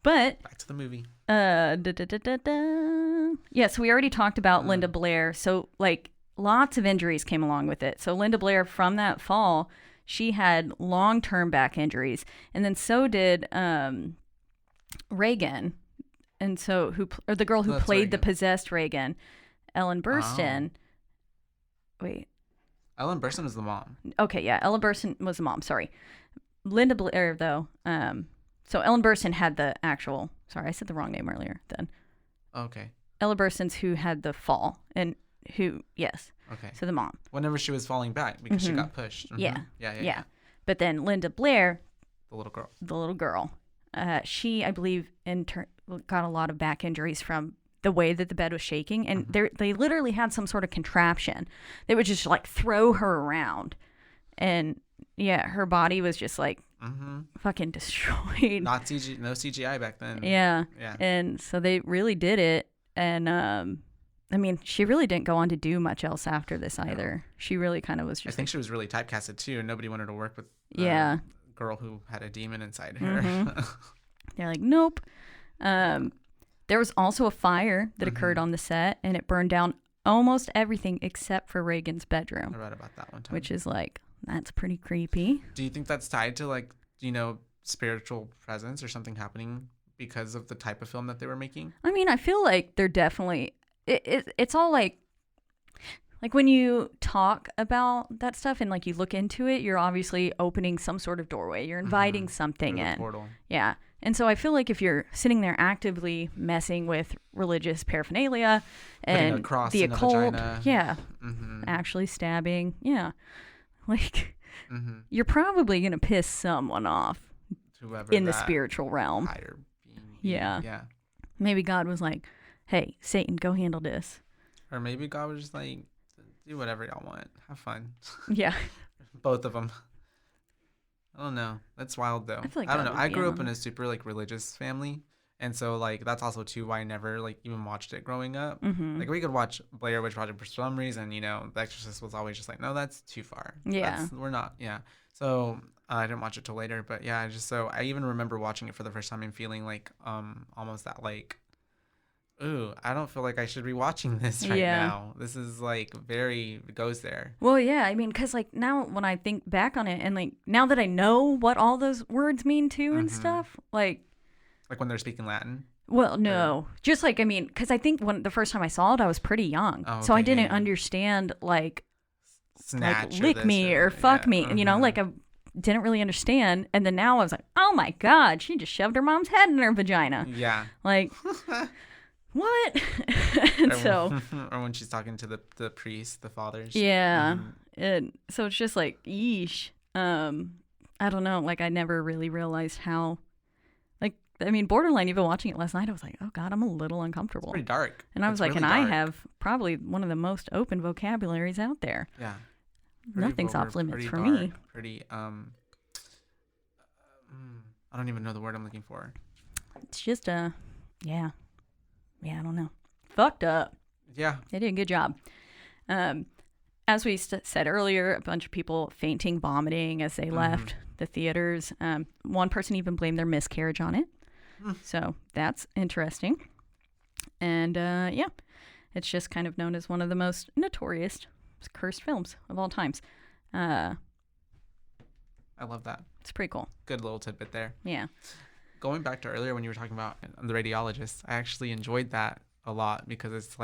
Speaker 2: But
Speaker 1: Back to the movie.
Speaker 2: Yeah, so we already talked about Linda Blair. So like lots of injuries came along with it. So Linda Blair, from that fall, she had long-term back injuries, and then so did Reagan, and so the girl who played the possessed Reagan, Ellen Burstyn. Wait.
Speaker 1: Ellen Burstyn was the mom.
Speaker 2: Okay, yeah, Ellen Burstyn was the mom. Sorry, Linda Blair though. So Ellen Burstyn had the actual. Sorry, I said the wrong name earlier. Then.
Speaker 1: Okay.
Speaker 2: Ella Burstyn's who had the fall, and Yes.
Speaker 1: Okay.
Speaker 2: So the mom.
Speaker 1: Whenever she was falling back because she got pushed.
Speaker 2: Yeah.
Speaker 1: Yeah.
Speaker 2: But then Linda Blair,
Speaker 1: The little girl.
Speaker 2: she, I believe, got a lot of back injuries from the way that the bed was shaking. And they literally had some sort of contraption that would just like throw her around. And yeah, her body was just like fucking destroyed.
Speaker 1: No CGI back then.
Speaker 2: Yeah.
Speaker 1: Yeah.
Speaker 2: And so they really did it. And I mean, she really didn't go on to do much else after this either. No. She really kind of was just.
Speaker 1: I think she was really typecasted too. Nobody wanted to work with
Speaker 2: the
Speaker 1: girl who had a demon inside her.
Speaker 2: They're like, nope. There was also a fire that occurred on the set, and it burned down almost everything except for Reagan's bedroom.
Speaker 1: I read about that one time.
Speaker 2: Which is like, that's pretty creepy.
Speaker 1: Do you think that's tied to like, spiritual presence or something happening because of the type of film that they were making?
Speaker 2: I mean, I feel like they're definitely. It's all like when you talk about that stuff and like you look into it, you're obviously opening some sort of doorway. You're inviting something in.
Speaker 1: Portal.
Speaker 2: Yeah. And so I feel like if you're sitting there actively messing with religious paraphernalia and the occult, actually stabbing, like you're probably going to piss someone off in the spiritual realm.
Speaker 1: Higher being.
Speaker 2: Yeah. Maybe God was like, hey, Satan, go handle this.
Speaker 1: Or maybe God was just like, do whatever y'all want. Have fun.
Speaker 2: Yeah.
Speaker 1: Both of them. I don't know. That's wild, though. I don't know. I grew up in a super, religious family. And so, that's also, too, why I never, even watched it growing up. Like, we could watch Blair Witch Project for some reason, The Exorcist was always just like, no, that's too far.
Speaker 2: Yeah.
Speaker 1: We're not, So, I didn't watch it till later. But, yeah, I even remember watching it for the first time and feeling, almost that, ooh, I don't feel like I should be watching this right now. This is it goes there.
Speaker 2: Well, yeah, I mean, because now when I think back on it and now that I know what all those words mean too and stuff, like
Speaker 1: when they're speaking Latin.
Speaker 2: Well, no, just because I think when the first time I saw it, I was pretty young, so I didn't understand
Speaker 1: snatch
Speaker 2: lick me or fuck me, I didn't really understand, and then now I was like, oh my god, she just shoved her mom's head in her vagina.
Speaker 1: Yeah.
Speaker 2: What?
Speaker 1: Or when she's talking to the priest, the fathers.
Speaker 2: Yeah. And so it's just yeesh. I don't know. I never really realized how, borderline, even watching it last night, I was like, oh God, I'm a little uncomfortable.
Speaker 1: It's pretty dark.
Speaker 2: And I was really I have probably one of the most open vocabularies out there.
Speaker 1: Yeah.
Speaker 2: Nothing's off limits for me.
Speaker 1: Pretty, I don't even know the word I'm looking for.
Speaker 2: It's just yeah, I don't know. Fucked up.
Speaker 1: Yeah.
Speaker 2: They did a good job. As we said earlier, a bunch of people fainting, vomiting as they left the theaters. One person even blamed their miscarriage on it. So that's interesting. And it's just kind of known as one of the most notorious cursed films of all times.
Speaker 1: I love that.
Speaker 2: It's pretty cool.
Speaker 1: Good little tidbit there.
Speaker 2: Yeah.
Speaker 1: Going back to earlier when you were talking about the radiologist, I actually enjoyed that a lot because it's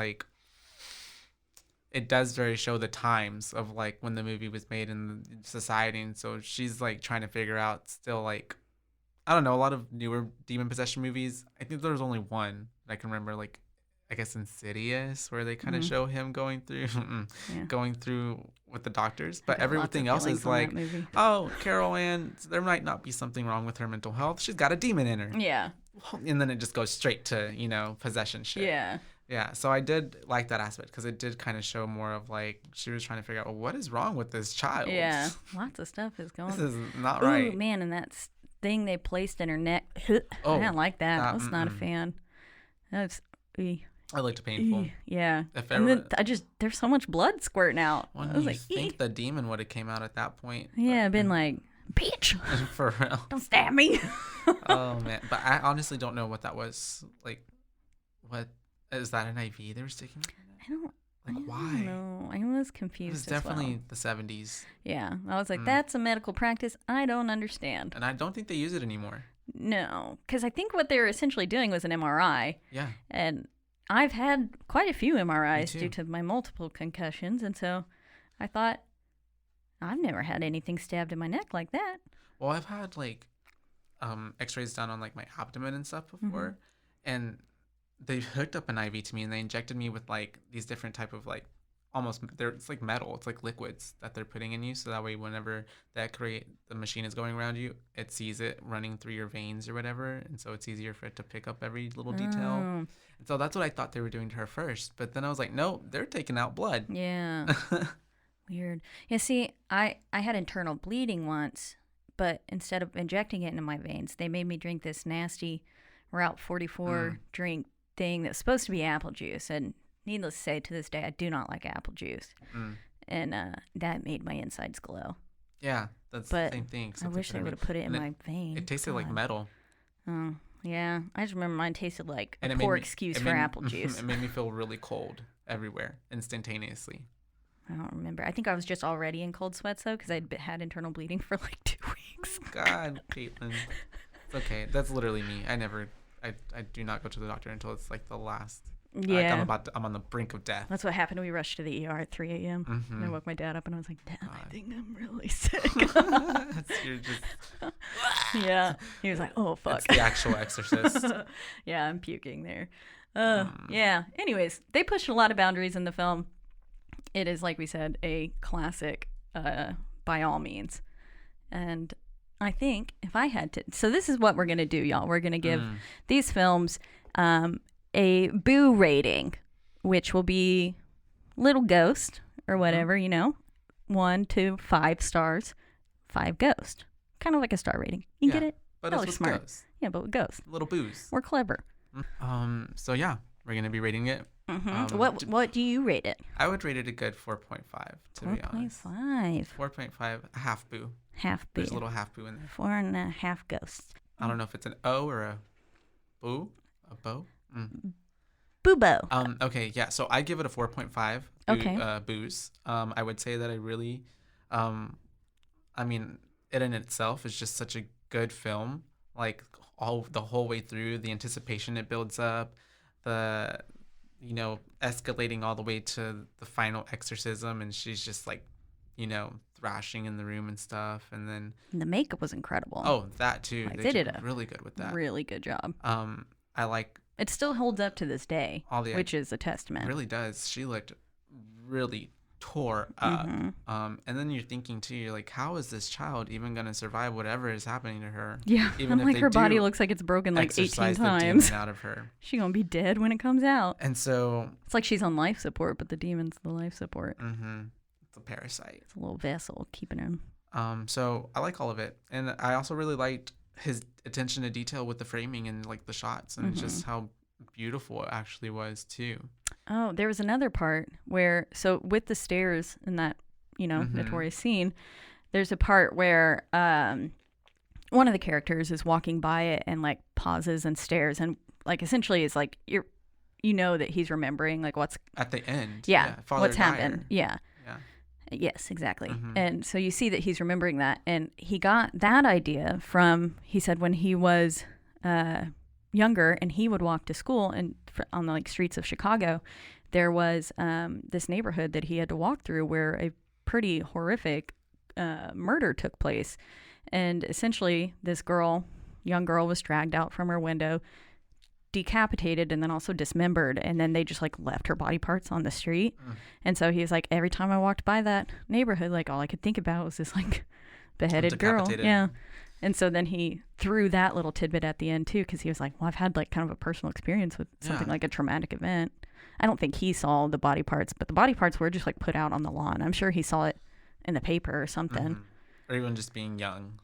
Speaker 1: it does very show the times of when the movie was made in society. And so she's trying to figure out still I don't know, a lot of newer demon possession movies. I think there was only one that I can remember, I guess Insidious, where they kind of show him going through with the doctors, but everything else is oh, Carol Ann, there might not be something wrong with her mental health. She's got a demon in her.
Speaker 2: Yeah.
Speaker 1: And then it just goes straight to, possession shit.
Speaker 2: Yeah.
Speaker 1: Yeah. So I did like that aspect because it did kind of show more of she was trying to figure out, well, what is wrong with this child?
Speaker 2: Yeah. Lots of stuff is going on.
Speaker 1: This is not right.
Speaker 2: Oh, man. And that thing they placed in her neck. I didn't like that. I was not a fan. That's.
Speaker 1: I looked painful.
Speaker 2: Yeah. And then there's so much blood squirting out.
Speaker 1: Well, I was think the demon would have came out at that point.
Speaker 2: Yeah, I've been bitch.
Speaker 1: For real.
Speaker 2: Don't stab me.
Speaker 1: Oh, man. But I honestly don't know what that was. What is that, an IV they were sticking?
Speaker 2: I don't
Speaker 1: why?
Speaker 2: know. I was confused.
Speaker 1: It was definitely the 70s.
Speaker 2: Yeah. I was like, that's a medical practice I don't understand.
Speaker 1: And I don't think they use it anymore.
Speaker 2: No. Because I think what they were essentially doing was an MRI.
Speaker 1: Yeah.
Speaker 2: And I've had quite a few MRIs due to my multiple concussions, and so I thought, I've never had anything stabbed in my neck like that.
Speaker 1: Well, I've had X-rays done on my abdomen and stuff before, and they hooked up an IV to me and they injected me with these different type of it's like metal. It's like liquids that they're putting in you, so that way whenever the machine is going around you, it sees it running through your veins or whatever, and so it's easier for it to pick up every little detail.
Speaker 2: Oh,
Speaker 1: And so that's what I thought they were doing to her first, but then I was like, no, they're taking out blood.
Speaker 2: yeah. Weird. Yeah, see, I had internal bleeding once, but instead of injecting it into my veins, they made me drink this nasty Route 44 drink thing that was supposed to be apple juice. And needless to say, to this day, I do not like apple juice. And that made my insides glow.
Speaker 1: Yeah, that's
Speaker 2: But
Speaker 1: the same thing.
Speaker 2: I wish they would have put it in my vein.
Speaker 1: It tasted like metal.
Speaker 2: Oh, yeah. I just remember mine tasted like
Speaker 1: And
Speaker 2: a
Speaker 1: it made
Speaker 2: poor
Speaker 1: me-
Speaker 2: excuse
Speaker 1: it
Speaker 2: for
Speaker 1: made-
Speaker 2: apple juice.
Speaker 1: It made me feel really cold everywhere instantaneously.
Speaker 2: I don't remember. I think I was just already in cold sweats, though, because I'd had internal bleeding for like 2 weeks.
Speaker 1: God, Caitlin. It's okay. That's literally me. I do not go to the doctor until it's like the last.
Speaker 2: Yeah.
Speaker 1: Like I'm on the brink of death.
Speaker 2: That's what happened. We rushed to the ER at 3 a.m.
Speaker 1: Mm-hmm.
Speaker 2: And I woke my dad up and I was like, Dad, I think I'm really sick.
Speaker 1: You're just,
Speaker 2: Yeah. He was like, oh, fuck.
Speaker 1: it's the actual Exorcist.
Speaker 2: Yeah, I'm puking there. Yeah. Anyways, they pushed a lot of boundaries in the film. It is, like we said, a classic by all means. And I think if I had to... So this is what we're going to do, y'all. We're going to give these films a boo rating, which will be little ghost or whatever, 1 to 5 stars, 5 ghost. Kind of like a star rating. You get it?
Speaker 1: But
Speaker 2: Really
Speaker 1: it's with
Speaker 2: smart.
Speaker 1: ghosts.
Speaker 2: Yeah, but with ghost.
Speaker 1: Little booze.
Speaker 2: We're clever.
Speaker 1: So yeah, we're gonna be rating it.
Speaker 2: What do you rate it?
Speaker 1: I would rate it a good 4.5 to be honest.
Speaker 2: 4.5.
Speaker 1: 4.5, a half boo.
Speaker 2: Half boo.
Speaker 1: There's a little half boo in there.
Speaker 2: 4.5 ghosts.
Speaker 1: I don't know if it's an O or a boo. A bow.
Speaker 2: Boobo.
Speaker 1: Okay, yeah. So I give it a 4.5.
Speaker 2: Okay.
Speaker 1: Booze. I would say that I really, I mean, it in itself is just such a good film. Like the whole way through, the anticipation it builds up, the escalating all the way to the final exorcism, and she's just like, thrashing in the room and stuff, and then
Speaker 2: The makeup was incredible.
Speaker 1: oh, that too.
Speaker 2: Like, they did a
Speaker 1: really good with that.
Speaker 2: Really good job.
Speaker 1: I like
Speaker 2: It still holds up to this day,
Speaker 1: all the
Speaker 2: which is a testament.
Speaker 1: really does. She looked really tore up.
Speaker 2: Mm-hmm.
Speaker 1: And then you're thinking too, you're like, how is this child even gonna survive whatever is happening to her?
Speaker 2: Yeah,
Speaker 1: Even
Speaker 2: I'm
Speaker 1: if
Speaker 2: like
Speaker 1: they
Speaker 2: her body
Speaker 1: do
Speaker 2: looks like it's broken like 18
Speaker 1: exorcise the
Speaker 2: times.
Speaker 1: demon out of her.
Speaker 2: She gonna be dead when it comes out.
Speaker 1: And so
Speaker 2: It's like she's on life support, but the demon's the life support.
Speaker 1: it's a parasite.
Speaker 2: It's a little vessel keeping him.
Speaker 1: So I like all of it, and I also really liked his attention to detail with the framing and like the shots, and just how beautiful it actually was too.
Speaker 2: Oh, there was another part where, so with the stairs in that, notorious scene, there's a part where one of the characters is walking by it and like pauses and stares, and like essentially is like that he's remembering like what's
Speaker 1: At the end,
Speaker 2: what's
Speaker 1: Father
Speaker 2: happened.
Speaker 1: Dyer.
Speaker 2: Yeah. Yes, exactly. And so you see that he's remembering that, and he got that idea from, he said, when he was younger and he would walk to school and on the like streets of Chicago, there was this neighborhood that he had to walk through where a pretty horrific murder took place. And essentially this young girl was dragged out from her window, decapitated, and then also dismembered, and then they just like left her body parts on the street. And so he was like, every time I walked by that neighborhood, like all I could think about was this like beheaded girl. Yeah. And so then he threw that little tidbit at the end too, because he was like, well, I've had like kind of a personal experience with something like a traumatic event. I don't think he saw the body parts, but the body parts were just like put out on the lawn. I'm sure he saw it in the paper or something.
Speaker 1: Or even just being young,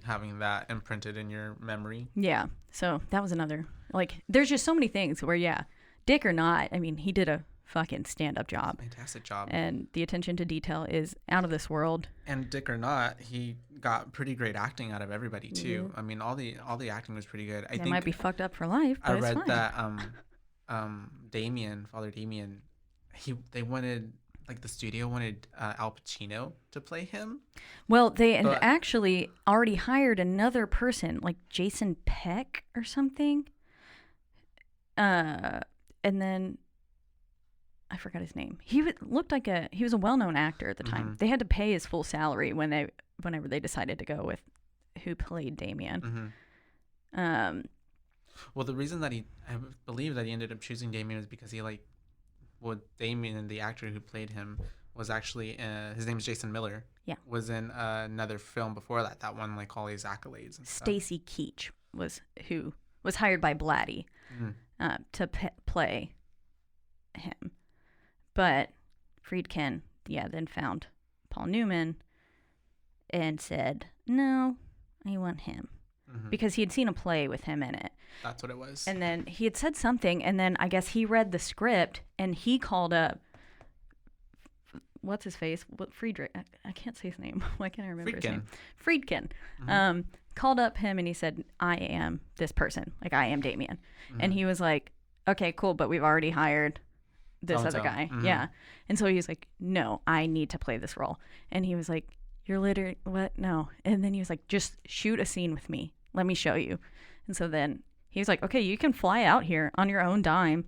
Speaker 1: having that imprinted in your memory.
Speaker 2: Yeah. So that was another, like, there's just so many things where, yeah, dick or not, I mean, he did a fucking stand-up job.
Speaker 1: Fantastic job.
Speaker 2: And the attention to detail is out of this world.
Speaker 1: And dick or not, he got pretty great acting out of everybody too. I mean, all the acting was pretty good. I think
Speaker 2: might be fucked up for life, but
Speaker 1: I
Speaker 2: it's
Speaker 1: read
Speaker 2: fine.
Speaker 1: that Father Damien, they wanted, like, the studio wanted Al Pacino to play him. Well,
Speaker 2: they had actually already hired another person, like Jason Peck or something. And then I forgot his name. He looked like he was a well-known actor at the time. They had to pay his full salary whenever they decided to go with who played Damien.
Speaker 1: Well, the reason that I believe that he ended up choosing Damien was because he Damien, the actor who played him, was actually his name is Jason Miller.
Speaker 2: Yeah.
Speaker 1: Was in another film before that won like all these accolades and stuff.
Speaker 2: Stacy Keach was who was hired by Blatty to play him, but Friedkin then found Paul Newman and said, no, I want him. Because he had seen a play with him in it.
Speaker 1: That's what it was.
Speaker 2: And then he had said something, and then I guess he read the script, and he called up, what's his face? Friedrich. I can't say his name. Why can't I remember his name? Friedkin. Called up him, and he said, I am this person. Like, I am Damien. And he was like, okay, cool, but we've already hired this other guy. Yeah. And so he was like, no, I need to play this role. And he was like, you're literally, what? No. And then he was like, just shoot a scene with me. Let me show you. And so then he was like, okay, you can fly out here on your own dime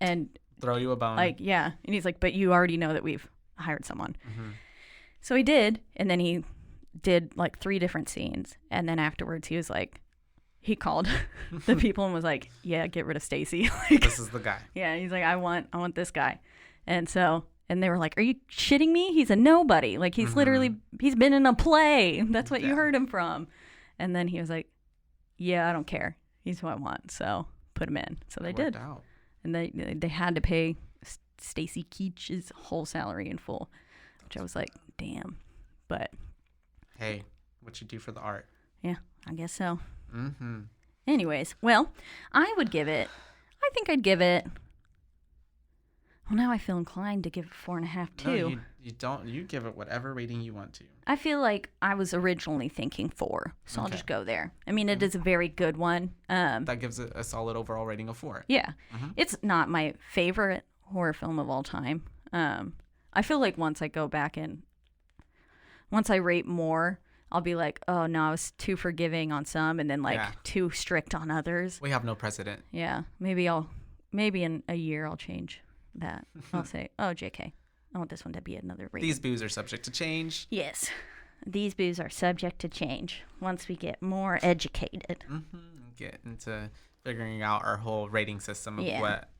Speaker 2: and
Speaker 1: throw you a bone.
Speaker 2: Like, yeah. And he's like, but you already know that we've hired someone. So he did. And then he did like 3 different scenes. And then afterwards he was like, he called the people and was like, yeah, get rid of Stacy. Like,
Speaker 1: this is the guy.
Speaker 2: Yeah. He's like, I want this guy. And so, and they were like, are you shitting me? He's a nobody. Like, he's literally, he's been in a play. That's what you heard him from. And then he was like, yeah, I don't care. He's who I want. So put him in. So they did.
Speaker 1: Out.
Speaker 2: And they had to pay Stacy Keach's whole salary in full, which I was like, damn. But
Speaker 1: hey, what you do for the art.
Speaker 2: Yeah, I guess so. Anyways, well, I think I'd give it, well, now I feel inclined to give it 4.5 too.
Speaker 1: No, you don't. You give it whatever rating you want to.
Speaker 2: I feel like I was originally thinking 4, so I'll just go there. I mean, it is a very good one.
Speaker 1: That gives it a solid overall rating of 4.
Speaker 2: Yeah. It's not my favorite horror film of all time. I feel like once I go back and once I rate more, I'll be like, oh no, I was too forgiving on some and then too strict on others.
Speaker 1: We have no precedent.
Speaker 2: Yeah. Maybe in a year I'll change that. I'll say, oh, JK, I want this one to be another rating.
Speaker 1: These boos are subject to change.
Speaker 2: Yes. These boos are subject to change once we get more educated.
Speaker 1: Get into figuring out our whole rating system of what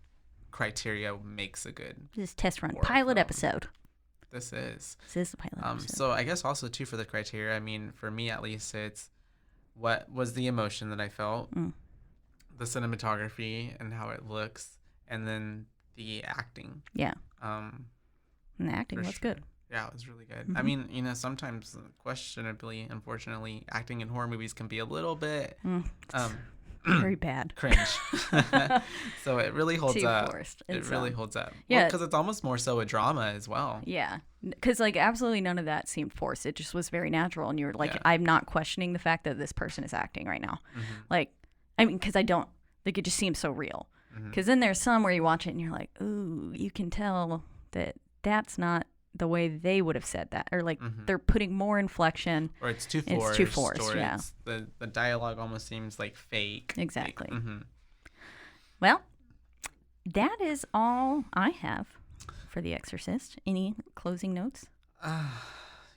Speaker 1: criteria makes a good
Speaker 2: This is test run pilot episode.
Speaker 1: This is
Speaker 2: the pilot episode.
Speaker 1: So I guess also too for the criteria, I mean, for me at least, it's what was the emotion that I felt, the cinematography and how it looks, and then the acting.
Speaker 2: Yeah. And the acting was good.
Speaker 1: Yeah, it was really good. I mean, sometimes questionably, unfortunately, acting in horror movies can be a little bit
Speaker 2: very bad.
Speaker 1: Cringe. So it really holds up.
Speaker 2: Forced.
Speaker 1: It really holds up.
Speaker 2: Yeah.
Speaker 1: Because it's almost more so a drama as well.
Speaker 2: Yeah. Because, absolutely none of that seemed forced. It just was very natural. And you were like, I'm not questioning the fact that this person is acting right now. Because I don't, it just seems so real. Because then there's some where you watch it and you're like, ooh, you can tell that that's not the way they would have said that, or they're putting more inflection,
Speaker 1: or it's too forced, or the dialogue almost seems like fake.
Speaker 2: Exactly. Well, that is all I have for The Exorcist. Any closing notes?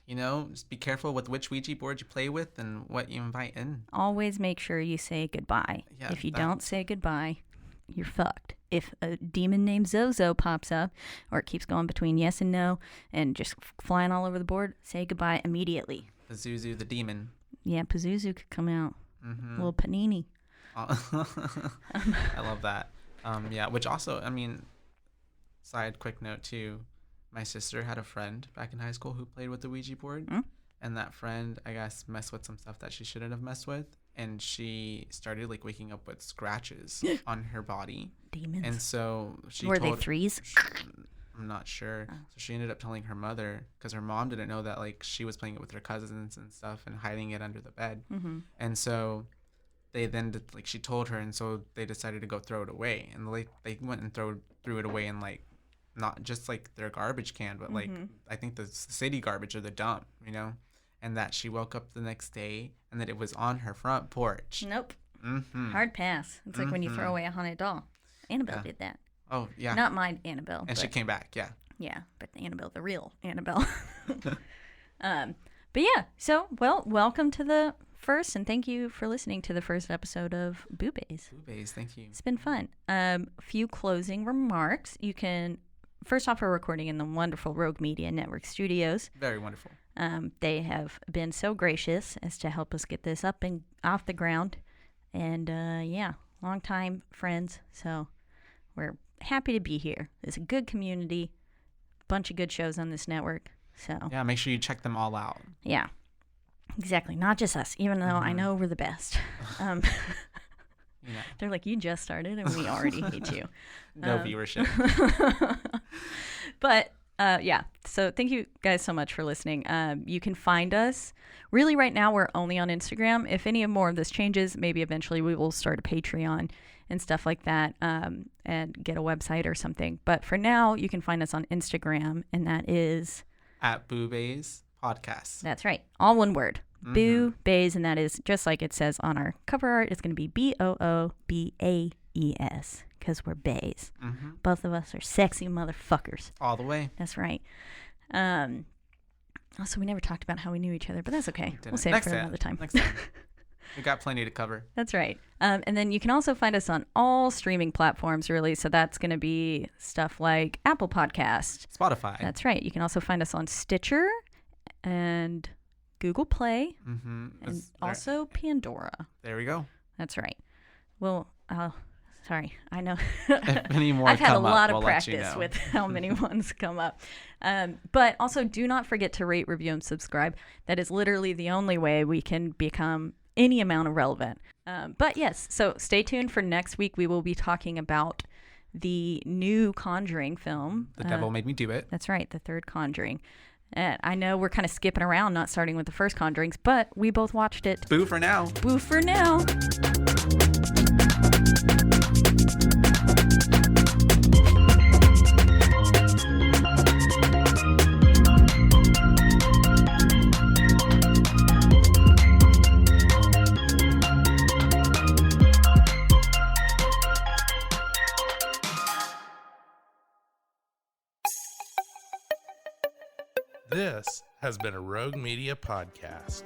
Speaker 1: Just be careful with which Ouija board you play with and what you invite in.
Speaker 2: Always make sure you say goodbye. If you don't say goodbye, you're fucked. If a demon named Zozo pops up, or it keeps going between yes and no and just flying all over the board, say goodbye immediately.
Speaker 1: Pazuzu the demon.
Speaker 2: Yeah, Pazuzu could come out. A little panini.
Speaker 1: I love that. Which also, I mean, side quick note too, my sister had a friend back in high school who played with the Ouija board. And that friend, I guess, messed with some stuff that she shouldn't have messed with. And she started waking up with scratches on her body.
Speaker 2: Demons.
Speaker 1: And so she
Speaker 2: Were they 3s?
Speaker 1: I'm not sure. So she ended up telling her mother, because her mom didn't know that she was playing it with her cousins and stuff and hiding it under the bed. And so they then she told her, and so they decided to go throw it away. And they went and threw it away in not just their garbage can, but I think the city garbage or the dump, and that she woke up the next day and that it was on her front porch.
Speaker 2: Nope. Hard pass. It's like when you throw away a haunted doll. Annabelle did that.
Speaker 1: Oh, yeah.
Speaker 2: Not my Annabelle.
Speaker 1: And she came back, yeah.
Speaker 2: Yeah, but Annabelle, the real Annabelle. But yeah, so, welcome to the first, and thank you for listening to the first episode of Boobays.
Speaker 1: Boobays, thank you.
Speaker 2: It's been fun. A few closing remarks. You can, first off, we're recording in the wonderful Rogue Media Network studios.
Speaker 1: Very wonderful.
Speaker 2: They have been so gracious as to help us get this up and off the ground. And longtime friends. So we're happy to be here. It's a good community, bunch of good shows on this network. So
Speaker 1: yeah, make sure you check them all out.
Speaker 2: Yeah, exactly. Not just us, even though I know we're the best. They're like, you just started and we already hate you.
Speaker 1: No viewership.
Speaker 2: But so thank you guys so much for listening. You can find us. Really, right now, we're only on Instagram. If any more of this changes, maybe eventually we will start a Patreon and stuff like that, and get a website or something. But for now, you can find us on Instagram, and that is
Speaker 1: at Boobays Podcast.
Speaker 2: That's right. All one word. Boobays, and that is just like it says on our cover art. It's going to be BOOBAES because we're bays. Both of us are sexy motherfuckers.
Speaker 1: All the way.
Speaker 2: That's right. Also, we never talked about how we knew each other, but that's okay. We'll save it for another time.
Speaker 1: Next time. We got plenty to cover.
Speaker 2: That's right. And then you can also find us on all streaming platforms, really. So that's going to be stuff like Apple Podcast.
Speaker 1: Spotify.
Speaker 2: That's right. You can also find us on Stitcher and Google Play, and also Pandora.
Speaker 1: There we go.
Speaker 2: That's right. Well, sorry, I know.
Speaker 1: If any more
Speaker 2: I've had a lot
Speaker 1: up,
Speaker 2: of
Speaker 1: we'll
Speaker 2: practice with how many ones come up. But also, do not forget to rate, review, and subscribe. That is literally the only way we can become any amount of relevant. But yes, so stay tuned for next week. We will be talking about the new Conjuring film.
Speaker 1: The Devil Made Me Do It.
Speaker 2: That's right, the third Conjuring. I know we're kind of skipping around, not starting with the first Conjurings, but we both watched it.
Speaker 1: Boo for now.
Speaker 2: Boo for now.
Speaker 4: This has been a Rogue Media podcast.